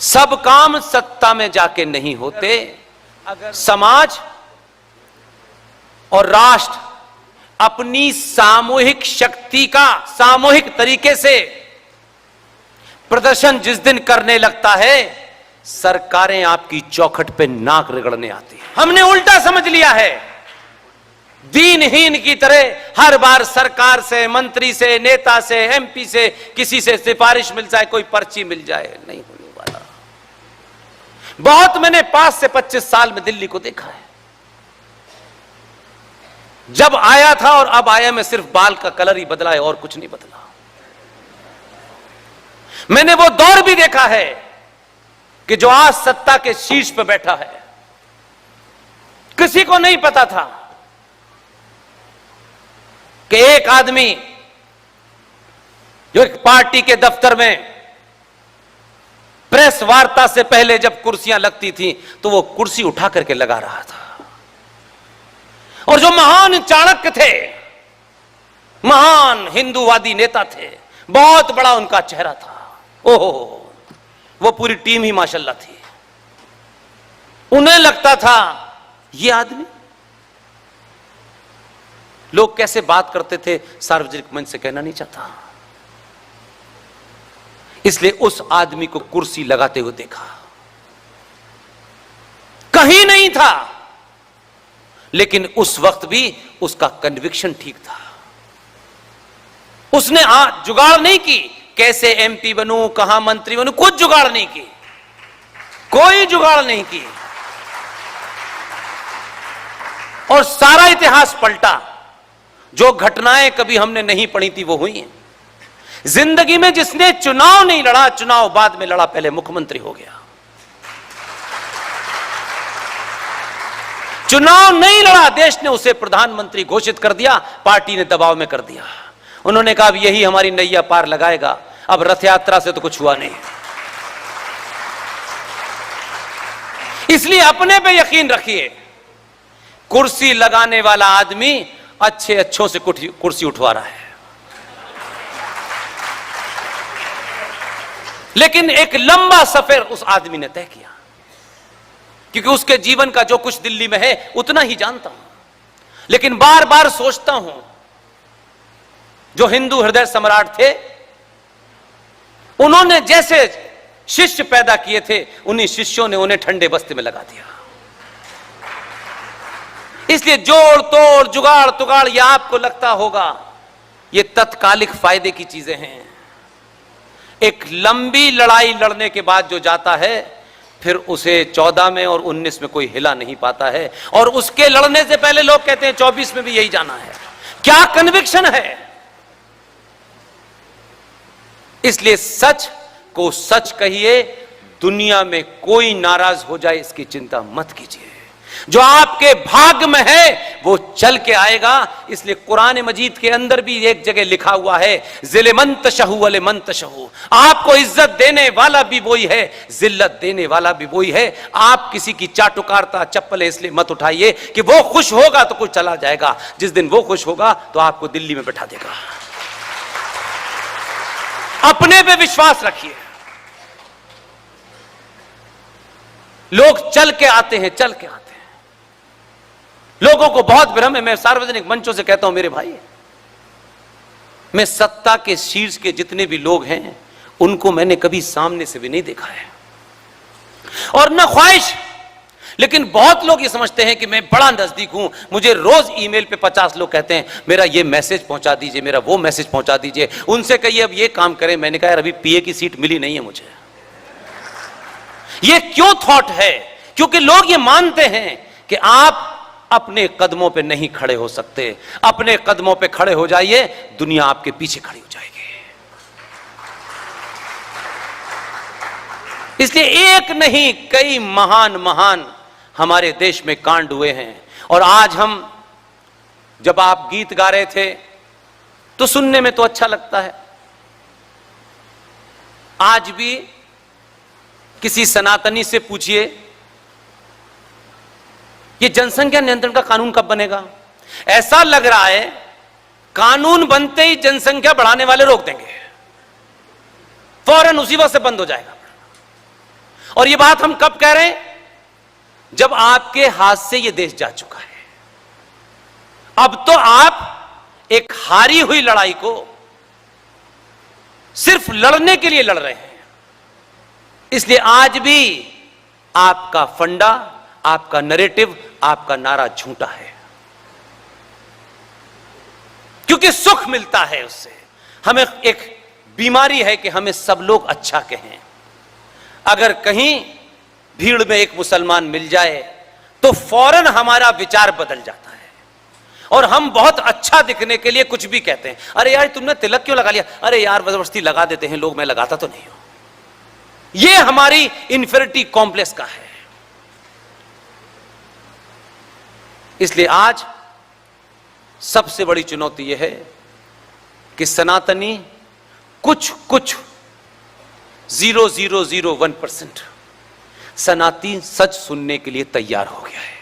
सब काम सत्ता में जाके नहीं होते। अगर समाज और राष्ट्र अपनी सामूहिक शक्ति का सामूहिक तरीके से प्रदर्शन जिस दिन करने लगता है, सरकारें आपकी चौखट पे नाक रगड़ने आती है। हमने उल्टा समझ लिया है, दीनहीन की तरह हर बार सरकार से, मंत्री से, नेता से, एमपी से किसी से सिफारिश मिल जाए, कोई पर्ची मिल जाए, नहीं होने वाला। बहुत मैंने 5 से 25 साल में दिल्ली को देखा है। जब आया था और अब आया में सिर्फ बाल का कलर ही बदला है और कुछ नहीं बदला। मैंने वो दौर भी देखा है कि जो आज सत्ता के शीर्ष पर बैठा है, किसी को नहीं पता था कि एक आदमी जो एक पार्टी के दफ्तर में प्रेस वार्ता से पहले जब कुर्सियां लगती थी तो वो कुर्सी उठा करके लगा रहा था। और जो महान चाणक्य थे, महान हिंदूवादी नेता थे, बहुत बड़ा उनका चेहरा था। ओहो, वो पूरी टीम ही माशाल्लाह थी। उन्हें लगता था ये आदमी, लोग कैसे बात करते थे सार्वजनिक मंच से कहना नहीं चाहता, इसलिए उस आदमी को कुर्सी लगाते हुए देखा। कहीं नहीं था, लेकिन उस वक्त भी उसका कन्विक्शन ठीक था। उसने जुगाड़ नहीं की, कैसे एमपी बनूं, कहां मंत्री बनूं, कुछ जुगाड़ नहीं की, कोई जुगाड़ नहीं की। और सारा इतिहास पलटा। जो घटनाएं कभी हमने नहीं पढ़ी थी वो हुई हैं। जिंदगी में जिसने चुनाव नहीं लड़ा, चुनाव बाद में लड़ा, पहले मुख्यमंत्री हो गया। चुनाव नहीं लड़ा, देश ने उसे प्रधानमंत्री घोषित कर दिया, पार्टी ने दबाव में कर दिया। उन्होंने कहा अब यही हमारी नैया पार लगाएगा, अब रथ यात्रा से तो कुछ हुआ नहीं। इसलिए अपने पे यकीन रखिए, कुर्सी लगाने वाला आदमी अच्छों से कुर्सी उठवा रहा है। लेकिन एक लंबा सफर उस आदमी ने तय किया, क्योंकि उसके जीवन का जो कुछ दिल्ली में है उतना ही जानता हूं। लेकिन बार बार सोचता हूं, जो हिंदू हृदय सम्राट थे, उन्होंने जैसे शिष्य पैदा किए थे, उन्हीं शिष्यों ने उन्हें ठंडे बस्ते में लगा दिया। इसलिए जोड़ तोड़, जुगाड़ तुगाड़, यह आपको लगता होगा ये तत्कालिक फायदे की चीजें हैं। एक लंबी लड़ाई लड़ने के बाद जो जाता है, फिर उसे 14 में और 19 में कोई हिला नहीं पाता है। और उसके लड़ने से पहले लोग कहते हैं 24 में भी यही जाना है। क्या कन्विक्शन है। इसलिए सच को सच कहिए, दुनिया में कोई नाराज हो जाए इसकी चिंता मत कीजिए। जो आपके भाग्य में है वो चल के आएगा। इसलिए कुरान मजीद के अंदर भी एक जगह लिखा हुआ है, जिले मंत शहू वले मंत शहू, आपको इज्जत देने वाला भी वही है, जिल्लत देने वाला भी वही है। आप किसी की चाटुकारता चप्पल इसलिए मत उठाइए कि वो खुश होगा तो कुछ चला जाएगा। जिस दिन वो खुश होगा तो आपको दिल्ली में बैठा देगा। अपने पे विश्वास रखिए। लोग चल के आते हैं, चल के आते हैं। लोगों को बहुत भ्रम है। मैं सार्वजनिक मंचों से कहता हूं, मेरे भाई, मैं सत्ता के शीर्ष के जितने भी लोग हैं उनको मैंने कभी सामने से भी नहीं देखा है और न ख्वाहिश। लेकिन बहुत लोग ये समझते हैं कि मैं बड़ा नजदीक हूं। मुझे रोज ईमेल पे 50 लोग कहते हैं मेरा ये मैसेज पहुंचा दीजिए, मेरा वो मैसेज पहुंचा दीजिए, उनसे कहिए अब ये काम करें। मैंने कहा यार अभी पीए की सीट मिली नहीं है मुझे। ये क्यों थॉट है? क्योंकि लोग ये मानते हैं कि आप अपने कदमों पे नहीं खड़े हो सकते। अपने कदमों पे खड़े हो जाइए, दुनिया आपके पीछे खड़ी हो जाएगी। इसलिए एक नहीं कई महान महान हमारे देश में कांड हुए हैं। और आज हम, जब आप गीत गा रहे थे तो सुनने में तो अच्छा लगता है। आज भी किसी सनातनी से पूछिए ये जनसंख्या नियंत्रण का कानून कब बनेगा। ऐसा लग रहा है कानून बनते ही जनसंख्या बढ़ाने वाले रोक देंगे, फौरन उसी वक्त से बंद हो जाएगा। और यह बात हम कब कह रहे हैं? जब आपके हाथ से यह देश जा चुका है। अब तो आप एक हारी हुई लड़ाई को सिर्फ लड़ने के लिए लड़ रहे हैं। इसलिए आज भी आपका फंडा, आपका नैरेटिव, आपका नारा झूठा है, क्योंकि सुख मिलता है उससे। हमें एक बीमारी है कि हमें सब लोग अच्छा कहें। अगर कहीं भीड़ में एक मुसलमान मिल जाए तो फौरन हमारा विचार बदल जाता है और हम बहुत अच्छा दिखने के लिए कुछ भी कहते हैं। अरे यार तुमने तिलक क्यों लगा लिया? अरे यार जबरदस्ती लगा देते हैं लोग, मैं लगाता तो नहीं हूं। यह हमारी इंफीरियरिटी कॉम्प्लेक्स का है। इसलिए आज सबसे बड़ी चुनौती यह है कि सनातनी कुछ 0.001% सनातनी सच सुनने के लिए तैयार हो गया है।